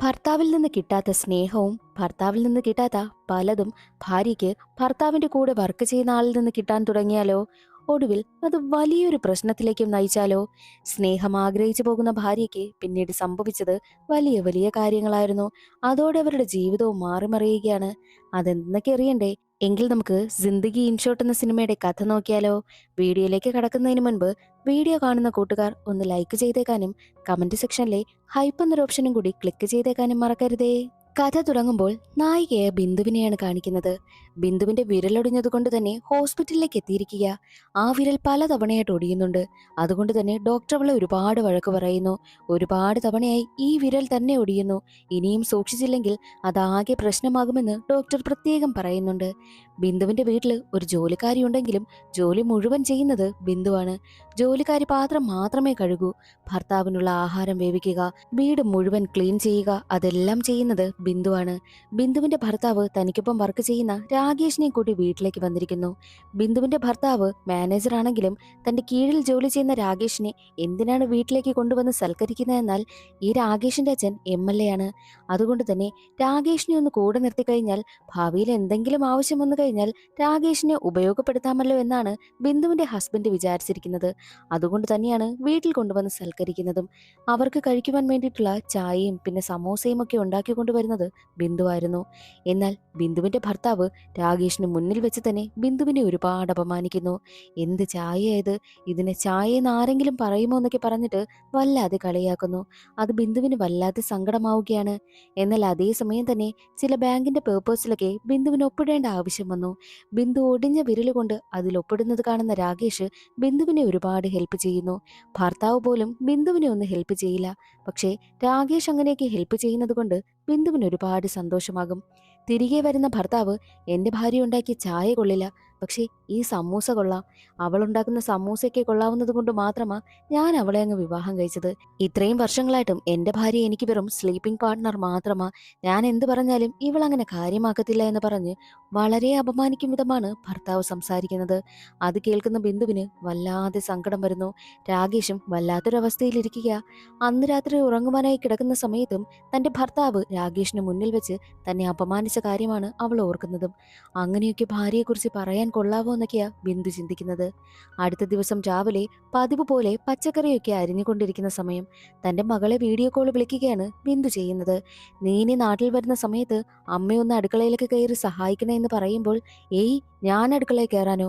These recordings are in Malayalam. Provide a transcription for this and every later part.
ഭർത്താവിൽ നിന്ന് കിട്ടാത്ത സ്നേഹവും ഭർത്താവിൽ നിന്ന് കിട്ടാത്ത പലതും ഭാര്യയ്ക്ക് ഭർത്താവിന്റെ കൂടെ വർക്ക് ചെയ്യുന്ന ആളിൽ നിന്ന് കിട്ടാൻ തുടങ്ങിയാലോ? ഒടുവിൽ അത് വലിയൊരു പ്രശ്നത്തിലേക്കും നയിച്ചാലോ? സ്നേഹം ആഗ്രഹിച്ചു പോകുന്ന ഭാര്യയ്ക്ക് പിന്നീട് സംഭവിച്ചത് വലിയ വലിയ കാര്യങ്ങളായിരുന്നു. അതോടെ അവരുടെ ജീവിതവും മാറിമറിയുകയാണ്. അതെന്തൊക്കെ അറിയണ്ടേ? എങ്കിൽ നമുക്ക് സിന്ദഗി ഇൻ ഷോർട്ട് എന്ന സിനിമയുടെ കഥ നോക്കിയാലോ? വീഡിയോയിലേക്ക് കടക്കുന്നതിന് മുൻപ് വീഡിയോ കാണുന്ന കൂട്ടുകാർ ഒന്ന് ലൈക്ക് ചെയ്തേക്കാനും കമന്റ് സെക്ഷനിലെ ഹൈപ്പ് എന്നൊരു ഓപ്ഷനും കൂടി ക്ലിക്ക് ചെയ്തേക്കാനും മറക്കരുതേ. കഥ തുടങ്ങുമ്പോൾ നായികയെ ബിന്ദുവിനെയാണ് കാണിക്കുന്നത്. ബിന്ദുവിന്റെ വിരലൊടിഞ്ഞതുകൊണ്ട് തന്നെ ഹോസ്പിറ്റലിലേക്ക് എത്തിയിരിക്കുക. ആ വിരൽ പലതവണയായിട്ട് ഒടിയുന്നുണ്ട്. അതുകൊണ്ട് തന്നെ ഡോക്ടർ അവളെ ഒരുപാട് വഴക്ക് പറയുന്നു. ഒരുപാട് തവണയായി ഈ വിരൽ തന്നെ ഒടിയുന്നു. ഇനിയും സൂക്ഷിച്ചില്ലെങ്കിൽ അതാകെ പ്രശ്നമാകുമെന്ന് ഡോക്ടർ പ്രത്യേകം പറയുന്നുണ്ട്. ബിന്ദുവിന്റെ വീട്ടിൽ ഒരു ജോലിക്കാരി ഉണ്ടെങ്കിലും ജോലി മുഴുവൻ ചെയ്യുന്നത് ബിന്ദുവാണ്. ജോലിക്കാരി പാത്രം മാത്രമേ കഴുകൂ. ഭർത്താവിനുള്ള ആഹാരം വേവിക്കുക, വീട് മുഴുവൻ ക്ലീൻ ചെയ്യുക, അതെല്ലാം ചെയ്യുന്നത് ബിന്ദുവാണ്. ബിന്ദുവിന്റെ ഭർത്താവ് തനിക്കൊപ്പം വർക്ക് ചെയ്യുന്ന രാകേഷിനെ കൂട്ടി വീട്ടിലേക്ക് വന്നിരിക്കുന്നു. ബിന്ദുവിന്റെ ഭർത്താവ് മാനേജർ ആണെങ്കിലും തന്റെ കീഴിൽ ജോലി ചെയ്യുന്ന രാകേഷിനെ എന്തിനാണ് വീട്ടിലേക്ക് കൊണ്ടുവന്ന് സൽക്കരിക്കുന്നതെന്നാൽ ഈ രാകേഷിന്റെ അച്ഛൻ MLA ആണ്. അതുകൊണ്ട് തന്നെ രാകേഷിനെ ഒന്ന് കൂടെ നിർത്തി കഴിഞ്ഞാൽ ഭാവിയിൽ എന്തെങ്കിലും ആവശ്യം വന്നു കഴിഞ്ഞാൽ രാകേഷിനെ ഉപയോഗപ്പെടുത്താമല്ലോ എന്നാണ് ബിന്ദുവിന്റെ ഹസ്ബൻഡ് വിചാരിച്ചിരിക്കുന്നത്. അതുകൊണ്ട് തന്നെയാണ് വീട്ടിൽ കൊണ്ടുവന്ന് സൽക്കരിക്കുന്നതും. അവർക്ക് കഴിക്കുവാൻ വേണ്ടിയിട്ടുള്ള ചായയും പിന്നെ സമോസയും ഒക്കെ ഉണ്ടാക്കി കൊണ്ടുവരുന്നത് ബിന്ദുവായിരുന്നു. എന്നാൽ ബിന്ദുവിന്റെ ഭർത്താവ് രാകേഷിന് മുന്നിൽ വെച്ച് തന്നെ ബിന്ദുവിനെ ഒരുപാട് അപമാനിക്കുന്നു. എന്ത് ചായയായത്, ഇതിനെ ചായയെന്ന് ആരെങ്കിലും പറയുമോ എന്നൊക്കെ പറഞ്ഞിട്ട് വല്ലാതെ കളിയാക്കുന്നു. അത് ബിന്ദുവിന് വല്ലാതെ സങ്കടമാവുകയാണ്. എന്നാൽ അതേസമയം തന്നെ ചില ബാങ്കിന്റെ പേപ്പേഴ്സിലൊക്കെ ബിന്ദുവിന് ഒപ്പിടേണ്ട ആവശ്യം വന്നു. ബിന്ദു ഒടിഞ്ഞ വിരലുകൊണ്ട് അതിൽ ഒപ്പിടുന്നത് കാണുന്ന രാകേഷ് ബിന്ദുവിനെ ഒരുപാട് ഹെൽപ്പ് ചെയ്യുന്നു. ഭർത്താവ് പോലും ബിന്ദുവിനെ ഒന്ന് ഹെൽപ്പ് ചെയ്യില്ല. പക്ഷേ രാകേഷ് അങ്ങനെയൊക്കെ ഹെൽപ്പ് ചെയ്യുന്നത് കൊണ്ട് ബിന്ദുവിന് ഒരുപാട് സന്തോഷമാകും. തിരികെ വരുന്ന ഭർത്താവ്, എന്റെ ഭാര്യ ഉണ്ടാക്കിയ ചായ കൊള്ളില്ല, പക്ഷേ ഈ സമൂസ കൊള്ളാം. അവൾ ഉണ്ടാക്കുന്ന സമൂസയൊക്കെ കൊള്ളാവുന്നത് കൊണ്ട് മാത്രമാ ഞാൻ അവളെ അങ്ങ് വിവാഹം കഴിച്ചത്. ഇത്രയും വർഷങ്ങളായിട്ടും എന്റെ ഭാര്യ എനിക്ക് വെറും സ്ലീപ്പിംഗ് പാർട്ട്ണർ മാത്രമാ. ഞാൻ എന്ത് പറഞ്ഞാലും ഇവൾ അങ്ങനെ കാര്യമാക്കത്തില്ല എന്ന് പറഞ്ഞ് വളരെ അപമാനിക്കും വിധമാണ് ഭർത്താവ് സംസാരിക്കുന്നത്. അത് കേൾക്കുന്ന ബിന്ദുവിന് വല്ലാതെ സങ്കടം വരുന്നു. രാകേഷും വല്ലാത്തൊരവസ്ഥയിലിരിക്കുക. അന്ന് രാത്രി ഉറങ്ങുവാനായി കിടക്കുന്ന സമയത്തും തന്റെ ഭർത്താവ് രാകേഷിന് മുന്നിൽ വെച്ച് തന്നെ അപമാനിച്ച കാര്യമാണ് അവൾ ഓർക്കുന്നതും. അങ്ങനെയൊക്കെ ഭാര്യയെക്കുറിച്ച് പറയാൻ കൊള്ളാവോ എന്നൊക്കെയാ ബിന്ദു ചിന്തിക്കുന്നത്. അടുത്ത ദിവസം രാവിലെ പതിവ് പോലെ പച്ചക്കറിയൊക്കെ അരിഞ്ഞുകൊണ്ടിരിക്കുന്ന സമയം തന്റെ മകളെ വീഡിയോ കോൾ വിളിക്കുകയാണ് ബിന്ദു ചെയ്യുന്നത്. നീ ഇനി നാട്ടിൽ വരുന്ന സമയത്ത് അമ്മയൊന്ന് അടുക്കളയിലേക്ക് കയറി സഹായിക്കണേ എന്ന് പറയുമ്പോൾ, ഏയ് ഞാൻ അടുക്കളയിൽ കയറാനോ,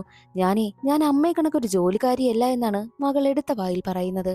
ഞാൻ അമ്മയെ കണക്കൊരു ജോലിക്കാരിയല്ല എന്നാണ് മകൾ എടുത്ത വായിൽ പറയുന്നത്.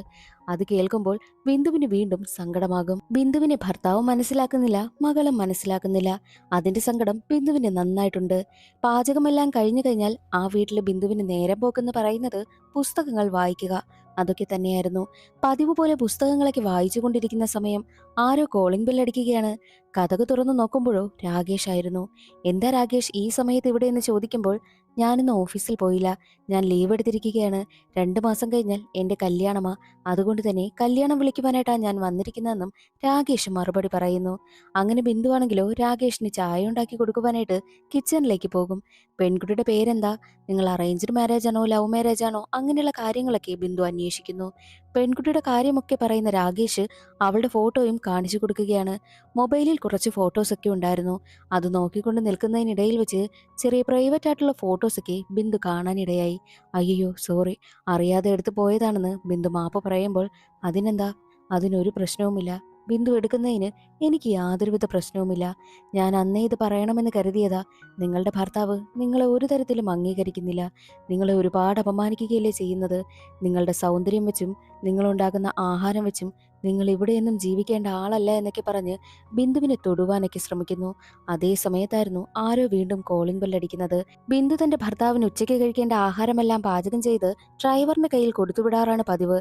അത് കേൾക്കുമ്പോൾ ബിന്ദുവിന് വീണ്ടും സങ്കടമാകും. ബിന്ദുവിനെ ഭർത്താവ് മനസ്സിലാക്കുന്നില്ല, മകളും മനസ്സിലാക്കുന്നില്ല. അതിന്റെ സങ്കടം ബിന്ദുവിന് നന്നായിട്ടുണ്ട്. പാചകമെല്ലാം കഴിഞ്ഞു കഴിഞ്ഞാൽ ആ വീട്ടില് ബിന്ദുവിന് നേരം പോക്കെന്ന് പറയുന്നത് പുസ്തകങ്ങൾ വായിക്കുക, അതൊക്കെ തന്നെയായിരുന്നു. പതിവ് പോലെ പുസ്തകങ്ങളൊക്കെ വായിച്ചു കൊണ്ടിരിക്കുന്ന സമയം ആരോ കോളിംഗ് ബെൽ അടിക്കുകയാണ്. കതക് തുറന്നു നോക്കുമ്പോഴോ രാകേഷ് ആയിരുന്നു. എന്താ രാകേഷ് ഈ സമയത്ത് ഇവിടെ എന്ന് ചോദിക്കുമ്പോൾ, ഞാനിന്ന് ഓഫീസിൽ പോയില്ല, ഞാൻ ലീവ് എടുത്തിരിക്കുകയാണ്. 2 മാസം കഴിഞ്ഞാൽ എന്റെ കല്യാണമാ, അതുകൊണ്ട് തന്നെ കല്യാണം വിളിക്കുവാനായിട്ടാണ് ഞാൻ വന്നിരിക്കുന്നതെന്നും രാകേഷ് മറുപടി പറയുന്നു. അങ്ങനെ ബിന്ദുവാണെങ്കിലോ രാകേഷിന് ചായ ഉണ്ടാക്കി കൊടുക്കുവാനായിട്ട് കിച്ചണിലേക്ക് പോകും. പെൺകുട്ടിയുടെ പേരെന്താ, നിങ്ങൾ അറേഞ്ച്ഡ് മാരേജ് ആണോ ലവ് മാരേജ് ആണോ, അങ്ങനെയുള്ള കാര്യങ്ങളൊക്കെ ബിന്ദു അന്വേഷിക്കുന്നു. പെൺകുട്ടിയുടെ കാര്യമൊക്കെ പറയുന്ന രാകേഷ് അവളുടെ ഫോട്ടോയും കാണിച്ചു കൊടുക്കുകയാണ്. മൊബൈലിൽ കുറച്ച് ഫോട്ടോസൊക്കെ ഉണ്ടായിരുന്നു. അത് നോക്കിക്കൊണ്ട് നിൽക്കുന്നതിനിടയിൽ വെച്ച് ചെറിയ പ്രൈവറ്റ് ആയിട്ടുള്ള ഫോട്ടോസൊക്കെ ബിന്ദു കാണാനിടയായി. അയ്യോ സോറി, അറിയാതെ എടുത്തു പോയതാണെന്ന് ബിന്ദു മാപ്പ് പറയുമ്പോൾ, അതിനെന്താ, അതിനൊരു പ്രശ്നവുമില്ല, ബിന്ദു എടുക്കുന്നതിന് എനിക്ക് യാതൊരുവിധ പ്രശ്നവുമില്ല. ഞാൻ അന്നേ ഇത് പറയണമെന്ന് കരുതിയതാ. നിങ്ങളുടെ ഭർത്താവ് നിങ്ങളെ ഒരു തരത്തിലും അംഗീകരിക്കുന്നില്ല. നിങ്ങളെ ഒരുപാട് അപമാനിക്കുകയല്ലേ ചെയ്യുന്നത്. നിങ്ങളുടെ സൗന്ദര്യം വെച്ചും നിങ്ങളുണ്ടാക്കുന്ന ആഹാരം വെച്ചും നിങ്ങൾ ഇവിടെയൊന്നും ജീവിക്കേണ്ട ആളല്ല എന്നൊക്കെ പറഞ്ഞ് ബിന്ദുവിനെ തൊടുവാനൊക്കെ ശ്രമിക്കുന്നു. അതേ സമയത്തായിരുന്നു ആരോ വീണ്ടും കോളിംഗ് ബെല്ലടിക്കുന്നത്. ബിന്ദു തന്റെ ഭർത്താവിന് ഉച്ചയ്ക്ക് കഴിക്കേണ്ട ആഹാരമെല്ലാം പാചകം ചെയ്ത് ഡ്രൈവറിന്റെ കയ്യിൽ കൊടുത്തുവിടാറാണ് പതിവ്.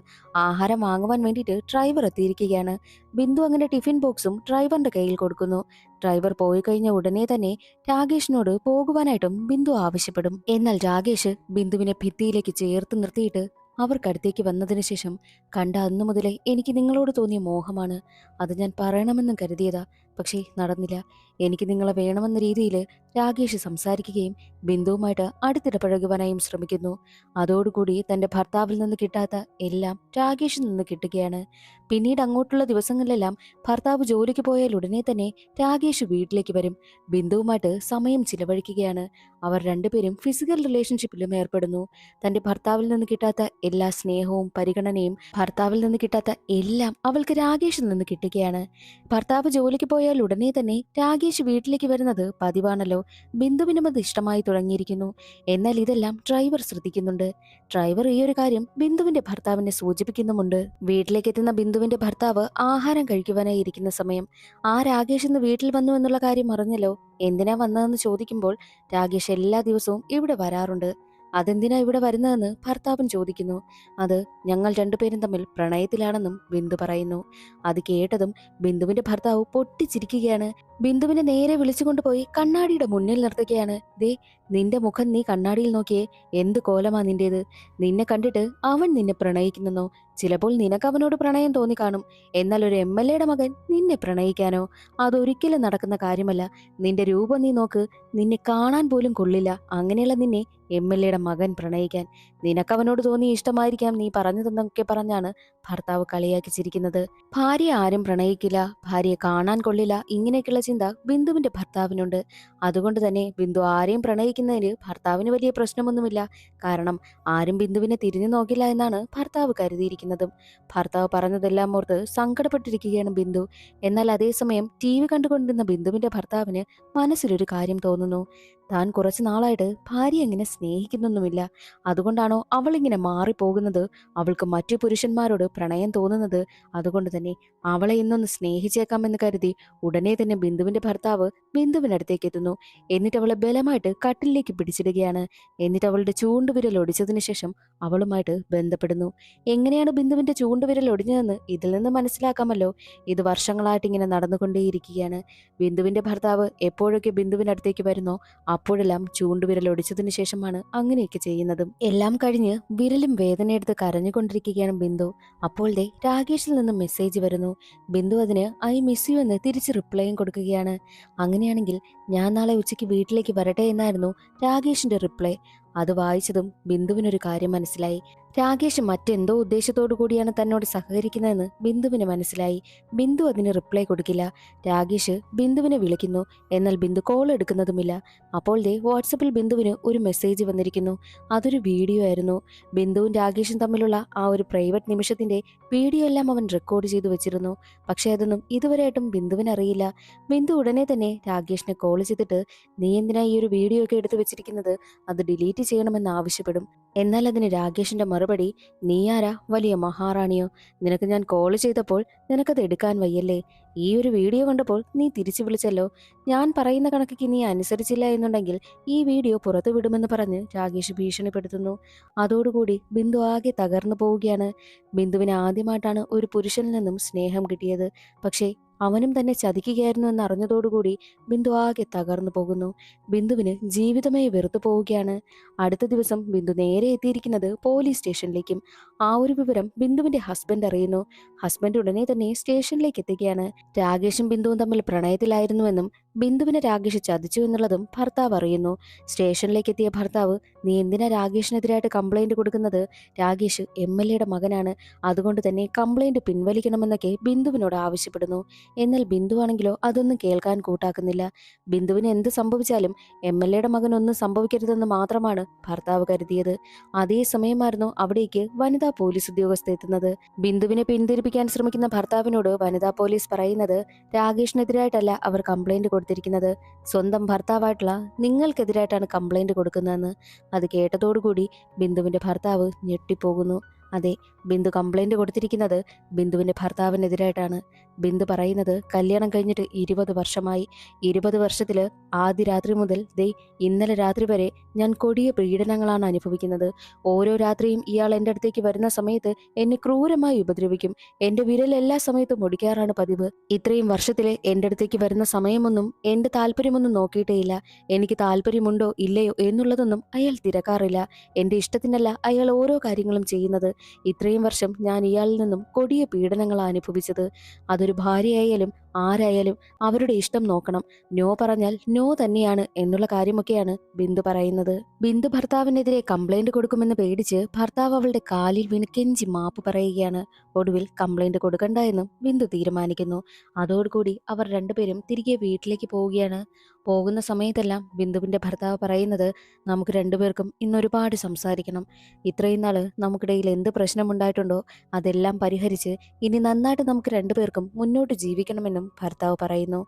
ആഹാരം വാങ്ങുവാൻ വേണ്ടിയിട്ട് ഡ്രൈവർ എത്തിയിരിക്കുകയാണ്. ബിന്ദു അങ്ങനെ ടിഫിൻ ബോക്സും ഡ്രൈവറിന്റെ കയ്യിൽ കൊടുക്കുന്നു. ഡ്രൈവർ പോയി കഴിഞ്ഞ ഉടനെ തന്നെ രാകേഷിനോട് പോകുവാനായിട്ടും ബിന്ദു ആവശ്യപ്പെടും. എന്നാൽ രാകേഷ് ബിന്ദുവിനെ ഭിത്തിയിലേക്ക് ചേർത്ത് നിർത്തിയിട്ട് അവർക്കടുത്തേക്ക് വന്നതിന് ശേഷം, കണ്ട അന്നു മുതലേ എനിക്ക് നിങ്ങളോട് തോന്നിയ മോഹമാണ്. അത് ഞാൻ പറയണമെന്നും കരുതിയതാ. പക്ഷേ നടന്നില്ല. എനിക്ക് നിങ്ങളെ വേണമെന്ന രീതിയിൽ രാകേഷ് സംസാരിക്കുകയും ബിന്ദുവുമായിട്ട് അടുത്തിടപഴകുവാനായും ശ്രമിക്കുന്നു. അതോടുകൂടി തന്റെ ഭർത്താവിൽ നിന്ന് കിട്ടാത്ത എല്ലാം രാകേഷിൽ നിന്ന് കിട്ടുകയാണ്. പിന്നീട് അങ്ങോട്ടുള്ള ദിവസങ്ങളിലെല്ലാം ഭർത്താവ് ജോലിക്ക് പോയാൽ ഉടനെ തന്നെ രാകേഷ് വീട്ടിലേക്ക് വരും. ബിന്ദുവുമായിട്ട് സമയം ചിലവഴിക്കുകയാണ്. അവർ രണ്ടുപേരും ഫിസിക്കൽ റിലേഷൻഷിപ്പിലും ഏർപ്പെടുന്നു. തന്റെ ഭർത്താവിൽ നിന്ന് കിട്ടാത്ത എല്ലാ സ്നേഹവും പരിഗണനയും, ഭർത്താവിൽ നിന്ന് കിട്ടാത്ത എല്ലാം അവൾക്ക് രാകേഷിൽ നിന്ന് കിട്ടുകയാണ്. ഭർത്താവ് ജോലിക്ക് പോയാൽ ഉടനെ തന്നെ രാകേഷ് വീട്ടിലേക്ക് വരുന്നത് പതിവാണല്ലോ. ബിന്ദുവിനും അത് ഇഷ്ടമായി തുടങ്ങിയിരിക്കുന്നു. എന്നാൽ ഇതെല്ലാം ഡ്രൈവർ ശ്രദ്ധിക്കുന്നുണ്ട്. ഡ്രൈവർ ഈ ഒരു കാര്യം ബിന്ദുവിന്റെ ഭർത്താവിനെ സൂചിപ്പിക്കുന്നുമുണ്ട്. വീട്ടിലേക്ക് എത്തുന്ന ബിന്ദുവിന്റെ ഭർത്താവ് ആഹാരം കഴിക്കുവാനായി ഇരിക്കുന്ന സമയം, ആ രാകേഷ് ഇന്ന് വീട്ടിൽ വന്നു എന്നുള്ള കാര്യം അറിഞ്ഞല്ലോ. എന്തിനാ വന്നതെന്ന് ചോദിക്കുമ്പോൾ, രാകേഷ് എല്ലാ ദിവസവും ഇവിടെ വരാറുണ്ട്. അതെന്തിനാ ഇവിടെ വരുന്നതെന്ന് ഭർത്താവൻ ചോദിക്കുന്നു. അത് ഞങ്ങൾ രണ്ടുപേരും തമ്മിൽ പ്രണയത്തിലാണെന്നും ബിന്ദു പറയുന്നു. അത് കേട്ടതും ബിന്ദുവിന്റെ ഭർത്താവ് പൊട്ടിച്ചിരിക്കുകയാണ്. ബിന്ദുവിനെ നേരെ വിളിച്ചുകൊണ്ടുപോയി കണ്ണാടിയുടെ മുന്നിൽ നിർത്തുകയാണ്. ദേ, നിന്റെ മുഖം നീ കണ്ണാടിയിൽ നോക്കിയേ, എന്ത് കോലമാ നിന്റേത്. നിന്നെ കണ്ടിട്ട് അവൻ നിന്നെ പ്രണയിക്കുന്നെന്നോ? ചിലപ്പോൾ നിനക്ക് അവനോട് പ്രണയം തോന്നിക്കാണും. എന്നാൽ ഒരു MLA-യുടെ മകൻ നിന്നെ പ്രണയിക്കാനോ? അതൊരിക്കലും നടക്കുന്ന കാര്യമല്ല. നിന്റെ രൂപം നീ നോക്ക്, നിന്നെ കാണാൻ പോലും കൊള്ളില്ല. അങ്ങനെയുള്ള നിന്നെ MLA-യുടെ മകൻ പ്രണയിക്കാൻ നിനക്കവനോട് തോന്നിയ ഇഷ്ടമായിരിക്കാം നീ പറഞ്ഞതെന്നൊക്കെ പറഞ്ഞാണ് ഭർത്താവ് കളിയാക്കി ചിരിക്കുന്നത്. ഭാര്യയെ ആരും പ്രണയിക്കില്ല, ഭാര്യയെ കാണാൻ കൊള്ളില്ല, ഇങ്ങനെയൊക്കെയുള്ള ചിന്ത ബിന്ദുവിന്റെ ഭർത്താവിനുണ്ട്. അതുകൊണ്ട് തന്നെ ബിന്ദു ആരെയും പ്രണയിക്കുന്നതിന് ഭർത്താവിന് വലിയ പ്രശ്നമൊന്നുമില്ല. കാരണം ആരും ബിന്ദുവിനെ തിരിഞ്ഞു നോക്കില്ല എന്നാണ് ഭർത്താവ് കരുതിയിരിക്കുന്നതും. ഭർത്താവ് പറഞ്ഞതെല്ലാം ഓർത്ത് സങ്കടപ്പെട്ടിരിക്കുകയാണ് ബിന്ദു. എന്നാൽ അതേസമയം TV കണ്ടുകൊണ്ടിരുന്ന ബിന്ദുവിന്റെ ഭർത്താവിന് മനസ്സിലൊരു കാര്യം തോന്നുന്നു. താൻ കുറച്ചു നാളായിട്ട് ഭാര്യ എങ്ങനെ സ്നേഹിക്കുന്നൊന്നുമില്ല. അതുകൊണ്ടാണോ അവളിങ്ങനെ മാറിപ്പോകുന്നത്? അവൾക്ക് മറ്റു പുരുഷന്മാരോട് പ്രണയം തോന്നുന്നത്. അതുകൊണ്ട് തന്നെ അവളെ ഇന്നൊന്ന് സ്നേഹിച്ചേക്കാമെന്ന് കരുതി ഉടനെ തന്നെ ബിന്ദുവിന്റെ ഭർത്താവ് ബിന്ദുവിനടുത്തേക്ക് എത്തുന്നു. എന്നിട്ട് അവളെ ബലമായിട്ട് കട്ടിലേക്ക് പിടിച്ചിടുകയാണ്. എന്നിട്ട് അവളുടെ ചൂണ്ടുവിരൽ ഒടിച്ചതിന് ശേഷം അവളുമായിട്ട് ബന്ധപ്പെടുന്നു. എങ്ങനെയാണ് ബിന്ദുവിന്റെ ചൂണ്ടുവിരൽ ഒടിഞ്ഞതെന്ന് ഇതിൽ നിന്ന് മനസ്സിലാക്കാമല്ലോ. ഇത് വർഷങ്ങളായിട്ട് ഇങ്ങനെ നടന്നുകൊണ്ടേയിരിക്കുകയാണ്. ബിന്ദുവിന്റെ ഭർത്താവ് എപ്പോഴൊക്കെ ബിന്ദുവിനടുത്തേക്ക് വരുന്നോ അപ്പോഴെല്ലാം ചൂണ്ടുവിരൽ ഒടിച്ചതിന് ശേഷമാണ് അങ്ങനെയൊക്കെ ചെയ്യുന്നതും. എല്ലാം കഴിഞ്ഞ് വിരലും വേദനയെടുത്ത് കരഞ്ഞുകൊണ്ടിരിക്കുകയാണ് ബിന്ദു. അപ്പോൾ ദേ രാകേഷിൽ നിന്ന് മെസ്സേജ് വരുന്നു. ബിന്ദു അതിന് "ഐ മിസ് യു" എന്ന് തിരിച്ച് റിപ്ലൈയും കൊടുക്കുകയാണ്. അങ്ങനെയാണെങ്കിൽ ഞാൻ നാളെ ഉച്ചയ്ക്ക് വീട്ടിലേക്ക് വരട്ടെ എന്നായിരുന്നു രാകേഷിന്റെ റിപ്ലൈ. അത് വായിച്ചതും ബിന്ദുവിനൊരു കാര്യം മനസ്സിലായി. രാകേഷ് മറ്റെന്തോ ഉദ്ദേശത്തോടു കൂടിയാണ് തന്നോട് സഹകരിക്കുന്നതെന്ന് ബിന്ദുവിന് മനസ്സിലായി. ബിന്ദു അതിന് റിപ്ലൈ കൊടുക്കില്ല. രാകേഷ് ബിന്ദുവിനെ വിളിക്കുന്നു. എന്നാൽ ബിന്ദു കോൾ എടുക്കുന്നതുമില്ല. അപ്പോൾ ദേ വാട്സപ്പിൽ ബിന്ദുവിന് ഒരു മെസ്സേജ് വന്നിരിക്കുന്നു. അതൊരു വീഡിയോ ആയിരുന്നു. ബിന്ദുവും രാകേഷും തമ്മിലുള്ള ആ ഒരു പ്രൈവറ്റ് നിമിഷത്തിന്റെ വീഡിയോ എല്ലാം അവൻ റെക്കോർഡ് ചെയ്തു വെച്ചിരുന്നു. പക്ഷെ അതൊന്നും ഇതുവരെയായിട്ടും ബിന്ദുവിന് അറിയില്ല. ബിന്ദു ഉടനെ തന്നെ രാകേഷിനെ കോൾ ചെയ്തിട്ട്, "നീ എന്തിനാ ഈ ഒരു വീഡിയോ ഒക്കെ എടുത്തു വെച്ചിരിക്കുന്നത്? അത് ഡിലീറ്റ് ചെയ്യണമെന്ന് ആവശ്യപ്പെടും." എന്നാൽ അതിന് രാകേഷിന്റെ മറുപടി, "നീ ആരാ? വലിയ മഹാറാണിയോ? നിനക്ക് ഞാൻ കോൾ ചെയ്തപ്പോൾ നിനക്കത് എടുക്കാൻ വയ്യല്ലേ? ഈ ഒരു വീഡിയോ കണ്ടപ്പോൾ നീ തിരിച്ചു വിളിച്ചല്ലോ. ഞാൻ പറയുന്ന കണക്കിക്ക് നീ അനുസരിച്ചില്ല എന്നുണ്ടെങ്കിൽ ഈ വീഡിയോ പുറത്തു വിടുമെന്ന് പറഞ്ഞ് രാകേഷ് ഭീഷണിപ്പെടുത്തുന്നു. അതോടുകൂടി ബിന്ദു ആകെ തകർന്നു പോവുകയാണ്. ബിന്ദുവിന് ആദ്യമായിട്ടാണ് ഒരു പുരുഷനിൽ നിന്നും സ്നേഹം കിട്ടിയത്. പക്ഷേ അവനും തന്നെ ചതിക്കുകയായിരുന്നു എന്നറിഞ്ഞതോടുകൂടി ബിന്ദു ആകെ തകർന്നു പോകുന്നു. ബിന്ദുവിന് ജീവിതമേ വെറുത്തു പോവുകയാണ്. അടുത്ത ദിവസം ബിന്ദു നേരെ എത്തിയിരിക്കുന്നത് പോലീസ് സ്റ്റേഷനിലേക്കും. ആ ഒരു വിവരം ബിന്ദുവിന്റെ ഹസ്ബൻഡ് അറിയുന്നു. ഹസ്ബൻഡ് ഉടനെ തന്നെ സ്റ്റേഷനിലേക്ക് എത്തുകയാണ്. രാകേഷും ബിന്ദുവും തമ്മിൽ പ്രണയത്തിലായിരുന്നുവെന്നും ബിന്ദുവിനെ രാകേഷ് ചതിച്ചു എന്നുള്ളതും ഭർത്താവ് അറിയുന്നു. സ്റ്റേഷനിലേക്ക് എത്തിയ ഭർത്താവ്, "നീ എന്തിനാ രാകേഷിനെതിരായിട്ട് കംപ്ലൈന്റ് കൊടുക്കുന്നത്? രാകേഷ് MLA-യുടെ മകനാണ്. അതുകൊണ്ട് തന്നെ കംപ്ലൈന്റ് പിൻവലിക്കണമെന്നൊക്കെ ബിന്ദുവിനോട് ആവശ്യപ്പെടുന്നു. എന്നാൽ ബിന്ദു ആണെങ്കിലോ അതൊന്നും കേൾക്കാൻ കൂട്ടാക്കുന്നില്ല. ബിന്ദുവിന് എന്ത് സംഭവിച്ചാലും MLA-യുടെ മകൻ ഒന്നും സംഭവിക്കരുതെന്ന് മാത്രമാണ് ഭർത്താവ് കരുതിയത്. അതേ സമയമായിരുന്നു അവിടേക്ക് വനിതാ പോലീസ് ഉദ്യോഗസ്ഥ എത്തുന്നത്. ബിന്ദുവിനെ പിന്തിരിപ്പിക്കാൻ ശ്രമിക്കുന്ന ഭർത്താവിനോട് വനിതാ പോലീസ് പറയുന്നത്, രാകേഷിനെതിരായിട്ടല്ല അവർ കംപ്ലൈന്റ് കൊടുത്തിരിക്കുന്നത്, സ്വന്തം ഭർത്താവായിട്ടുള്ള നിങ്ങൾക്കെതിരായിട്ടാണ് കംപ്ലൈന്റ് കൊടുക്കുന്നതെന്ന്. അത് കേട്ടതോടുകൂടി ബിന്ദുവിന്റെ ഭർത്താവ് ഞെട്ടിപ്പോകുന്നു. അതെ, ബിന്ദു കംപ്ലൈന്റ് കൊടുത്തിരിക്കുന്നത് ബിന്ദുവിന്റെ ഭർത്താവിനെതിരായിട്ടാണ്. ബിന്ദു പറയുന്നത് കല്യാണം കഴിഞ്ഞിട്ട് 20 വർഷമായി. 20 വർഷത്തില് ആദ്യ രാത്രി മുതൽ ദേ ഇന്നലെ രാത്രി വരെ ഞാൻ കൊടിയ പീഡനങ്ങളാണ് അനുഭവിക്കുന്നത്. ഓരോ രാത്രിയും ഇയാൾ എൻ്റെ അടുത്തേക്ക് വരുന്ന സമയത്ത് എന്നെ ക്രൂരമായി ഉപദ്രവിക്കും. എൻ്റെ വിരൽ എല്ലാ സമയത്തും ഒടിക്കാറാണ് പതിവ്. ഇത്രയും വർഷത്തില് എൻ്റെ അടുത്തേക്ക് വരുന്ന സമയമൊന്നും എൻ്റെ താല്പര്യമൊന്നും നോക്കിയിട്ടേയില്ല. എനിക്ക് താല്പര്യമുണ്ടോ ഇല്ലയോ എന്നുള്ളതൊന്നും അയാൾ തിരക്കാറില്ല. എൻ്റെ ഇഷ്ടത്തിനല്ല അയാൾ ഓരോ കാര്യങ്ങളും ചെയ്യുന്നത്. ഇത്രയും വർഷം ഞാൻ ഇയാളിൽ നിന്നും കൊടിയ പീഡനങ്ങളാണ് അനുഭവിച്ചത്. അതൊരു ഭാര്യയായാലും ആരായാലും അവരുടെ ഇഷ്ടം നോക്കണം. നോ പറഞ്ഞാൽ നോ തന്നെയാണ് എന്നുള്ള കാര്യമൊക്കെയാണ് ബിന്ദു പറയുന്നത്. ബിന്ദു ഭർത്താവിനെതിരെ കംപ്ലൈന്റ് കൊടുക്കുമെന്ന് പേടിച്ച് ഭർത്താവ് അവളുടെ കാലിൽ വീണ് കെഞ്ചി മാപ്പ് പറയുകയാണ്. ഒടുവിൽ കംപ്ലൈന്റ് കൊടുക്കണ്ട എന്നും ബിന്ദു തീരുമാനിക്കുന്നു. അതോടുകൂടി അവർ രണ്ടുപേരും തിരികെ വീട്ടിലേക്ക് പോവുകയാണ്. പോകുന്ന സമയത്തെല്ലാം ബിന്ദുവിന്റെ ഭർത്താവ് പറയുന്നത്, നമുക്ക് രണ്ടുപേർക്കും ഇന്ന് ഒരുപാട് സംസാരിക്കണം. ഇത്രയും നാള് നമുക്കിടയിൽ എന്ത് പ്രശ്നമുണ്ടായിട്ടുണ്ടോ അതെല്ലാം പരിഹരിച്ച് ഇനി നന്നായിട്ട് നമുക്ക് രണ്ടുപേർക്കും മുന്നോട്ട് ജീവിക്കണമെന്നും ഭർത്താവ് പറയുന്നു.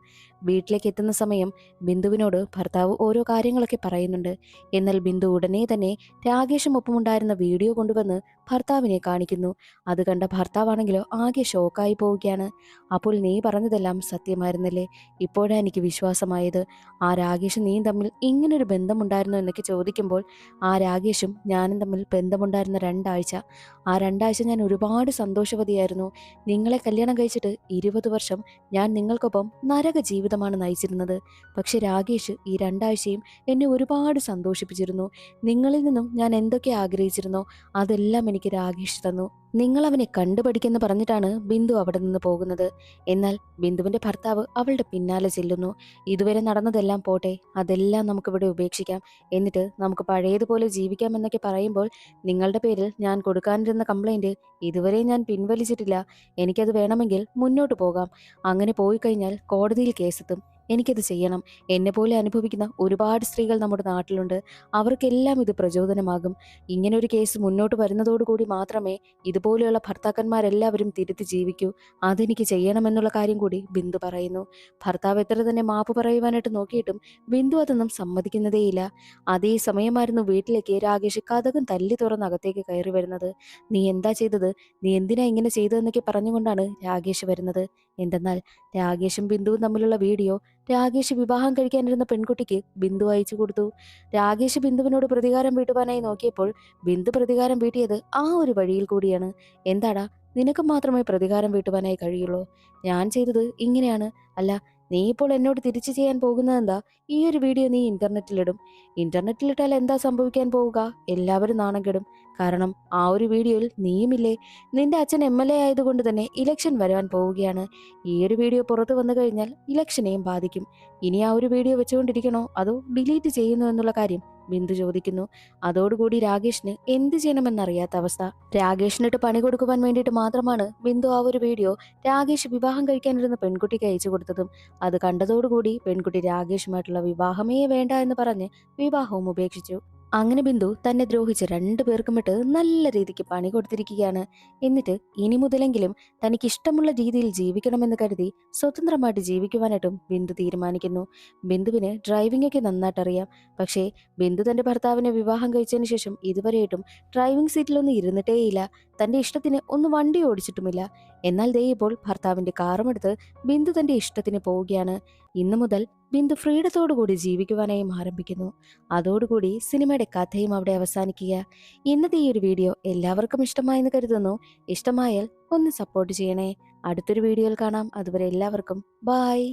വീട്ടിലേക്ക് എത്തുന്ന സമയം ബിന്ദുവിനോട് ഭർത്താവ് ഓരോ കാര്യങ്ങളൊക്കെ പറയുന്നുണ്ട്. എന്നാൽ ബിന്ദു ഉടനെ തന്നെ രാകേഷും ഒപ്പമുണ്ടായിരുന്ന വീഡിയോ കൊണ്ടുവന്ന് ഭർത്താവിനെ കാണിക്കുന്നു. അത് കണ്ട ഭർത്താവാണെങ്കിലോ ആകെ ഷോക്കായി പോവുകയാണ്. അപ്പോൾ നീ പറഞ്ഞതെല്ലാം സത്യമായിരുന്നല്ലേ? ഇപ്പോഴാണ് എനിക്ക് വിശ്വാസമായത്. ആ രാകേഷും നീയും തമ്മിൽ ഇങ്ങനൊരു ബന്ധമുണ്ടായിരുന്നു എന്നൊക്കെ ചോദിക്കുമ്പോൾ, ആ രാകേഷും ഞാനും തമ്മിൽ ബന്ധമുണ്ടായിരുന്ന 2 ആഴ്ച, ആ 2 ആഴ്ച ഞാൻ ഒരുപാട് സന്തോഷവതിയായിരുന്നു. നിങ്ങളെ കല്യാണം കഴിച്ചിട്ട് 20 വർഷം ഞാൻ നിങ്ങൾക്കൊപ്പം നരക ജീവിതമാണ് നയിച്ചിരുന്നത്. പക്ഷെ രാകേഷ് ഈ 2 ആഴ്ചയും എന്നെ ഒരുപാട് സന്തോഷിപ്പിച്ചിരുന്നു. നിങ്ങളിൽ നിന്നും ഞാൻ എന്തൊക്കെ ആഗ്രഹിച്ചിരുന്നോ അതെല്ലാം എനിക്ക് രാകേഷ് തന്നു. നിങ്ങൾ അവനെ കണ്ടുപഠിക്കെന്ന് പറഞ്ഞിട്ടാണ് ബിന്ദു അവിടെ നിന്ന് പോകുന്നത്. എന്നാൽ ബിന്ദുവിന്റെ ഭർത്താവ് അവളുടെ പിന്നാലെ ചെല്ലുന്നു. ഇതുവരെ നടന്നതെല്ലാം പോട്ടെ, അതെല്ലാം നമുക്കിവിടെ ഉപേക്ഷിക്കാം, എന്നിട്ട് നമുക്ക് പഴയതുപോലെ ജീവിക്കാം എന്നൊക്കെ പറയുമ്പോൾ, നിങ്ങളുടെ പേരിൽ ഞാൻ കൊടുക്കാനിരുന്ന കംപ്ലൈന്റ് ഇതുവരെ ഞാൻ പിൻവലിച്ചിട്ടില്ല. എനിക്കത് വേണമെങ്കിൽ മുന്നോട്ട് പോകാം. അങ്ങനെ പോയി കഴിഞ്ഞാൽ കോടതിയിൽ കേസെത്തും. എനിക്കത് ചെയ്യണം. എന്നെപ്പോലെ അനുഭവിക്കുന്ന ഒരുപാട് സ്ത്രീകൾ നമ്മുടെ നാട്ടിലുണ്ട്. അവർക്കെല്ലാം ഇത് പ്രചോദനമാകും. ഇങ്ങനൊരു കേസ് മുന്നോട്ട് വരുന്നതോടുകൂടി മാത്രമേ ഇതുപോലെയുള്ള ഭർത്താക്കന്മാരെല്ലാവരും തിരുത്തി ജീവിക്കൂ. അതെനിക്ക് ചെയ്യണമെന്നുള്ള കാര്യം കൂടി ബിന്ദു പറയുന്നു. ഭർത്താവ് എത്ര തന്നെ മാപ്പ് പറയുവാനായിട്ട് നോക്കിയിട്ടും ബിന്ദു അതൊന്നും സമ്മതിക്കുന്നതേയില്ല. അതേ സമയമായിരുന്നു വീട്ടിലേക്ക് രാകേഷ് കതകും തല്ലി തുറന്ന് അകത്തേക്ക് കയറി വരുന്നത്. നീ എന്താ ചെയ്തത്? നീ എന്തിനാ ഇങ്ങനെ ചെയ്തതെന്നൊക്കെ പറഞ്ഞുകൊണ്ടാണ് രാകേഷ് വരുന്നത്. എന്തെന്നാൽ രാകേഷും ബിന്ദുവും തമ്മിലുള്ള വീഡിയോ രാകേഷ് വിവാഹം കഴിക്കാനിരുന്ന പെൺകുട്ടിക്ക് ബിന്ദു അയച്ചു കൊടുത്തു. രാകേഷ് ബിന്ദുവിനോട് പ്രതികാരം വീട്ടുവാനായി നോക്കിയപ്പോൾ ബിന്ദു പ്രതികാരം വീട്ടിയത് ആ ഒരു വഴിയിൽ കൂടിയാണ്. എന്താടാ, നിനക്ക് മാത്രമേ പ്രതികാരം വീട്ടുവാനായി കഴിയുള്ളൂ? ഞാൻ ചെയ്തത് ഇങ്ങനെയാണ്. അല്ല, നീ ഇപ്പോൾ എന്നോട് തിരിച്ചു ചെയ്യാൻ പോകുന്നതെന്താ? ഈ ഒരു വീഡിയോ നീ ഇന്റർനെറ്റിലിടും. ഇന്റർനെറ്റിലിട്ടാൽ എന്താ സംഭവിക്കാൻ പോവുക? എല്ലാവരും നാണം കെടും. കാരണം ആ ഒരു വീഡിയോയിൽ നീയുമില്ലേ? നിന്റെ അച്ഛൻ MLA ആയതുകൊണ്ട് തന്നെ ഇലക്ഷൻ വരാൻ പോവുകയാണ്. ഈ ഒരു വീഡിയോ പുറത്തു വന്നു കഴിഞ്ഞാൽ ഇലക്ഷനെയും ബാധിക്കും. ഇനി ആ ഒരു വീഡിയോ വെച്ചുകൊണ്ടിരിക്കണോ അതോ ഡിലീറ്റ് ചെയ്യുന്നു എന്നുള്ള കാര്യം ബിന്ദു ചോദിക്കുന്നു. അതോടുകൂടി രാകേഷിന് എന്ത് ചെയ്യണമെന്നറിയാത്ത അവസ്ഥ. രാകേഷിനിട്ട് പണി കൊടുക്കുവാൻ വേണ്ടിയിട്ട് മാത്രമാണ് ബിന്ദു ആ ഒരു വീഡിയോ രാകേഷ് വിവാഹം കഴിക്കാനിരുന്ന പെൺകുട്ടിക്ക് അയച്ചു കൊടുത്തതും. അത് കണ്ടതോടുകൂടി പെൺകുട്ടി രാകേഷുമായിട്ടുള്ള വിവാഹമേ വേണ്ട എന്ന് പറഞ്ഞ് വിവാഹവും ഉപേക്ഷിച്ചു. അങ്ങനെ ബിന്ദു തന്നെ ദ്രോഹിച്ച് 2 പേർക്കുമിട്ട് നല്ല രീതിക്ക് പണി കൊടുത്തിരിക്കുകയാണ്. എന്നിട്ട് ഇനി മുതലെങ്കിലും തനിക്ക് ഇഷ്ടമുള്ള രീതിയിൽ ജീവിക്കണമെന്ന് കരുതി സ്വതന്ത്രമായിട്ട് ജീവിക്കുവാനായിട്ടും ബിന്ദു തീരുമാനിക്കുന്നു. ബിന്ദുവിന് ഡ്രൈവിംഗ് ഒക്കെ നന്നായിട്ട് അറിയാം. പക്ഷേ ബിന്ദു തന്റെ ഭർത്താവിനെ വിവാഹം കഴിച്ചതിന് ശേഷം ഇതുവരെയായിട്ടും ഡ്രൈവിംഗ് സീറ്റിലൊന്നും ഇരുന്നിട്ടേയില്ല. തന്റെ ഇഷ്ടത്തിന് ഒന്ന് വണ്ടി ഓടിച്ചിട്ടുമില്ല. എന്നാൽ ദേ ഇപ്പോൾ ഭർത്താവിന്റെ കാറുമെടുത്ത് ബിന്ദു തന്റെ ഇഷ്ടത്തിന് പോവുകയാണ്. ഇന്നു മുതൽ ബിന്ദു ഫ്രീഡത്തോടുകൂടി ജീവിക്കുവാനായും ആരംഭിക്കുന്നു. അതോടുകൂടി സിനിമയുടെ കഥയും അവിടെ അവസാനിക്കുക. ഇന്നത്തെ ഈ ഒരു വീഡിയോ എല്ലാവർക്കും ഇഷ്ടമായെന്ന് കരുതുന്നു. ഇഷ്ടമായാൽ ഒന്ന് സപ്പോർട്ട് ചെയ്യണേ. അടുത്തൊരു വീഡിയോയിൽ കാണാം. അതുവരെ എല്ലാവർക്കും ബായ്.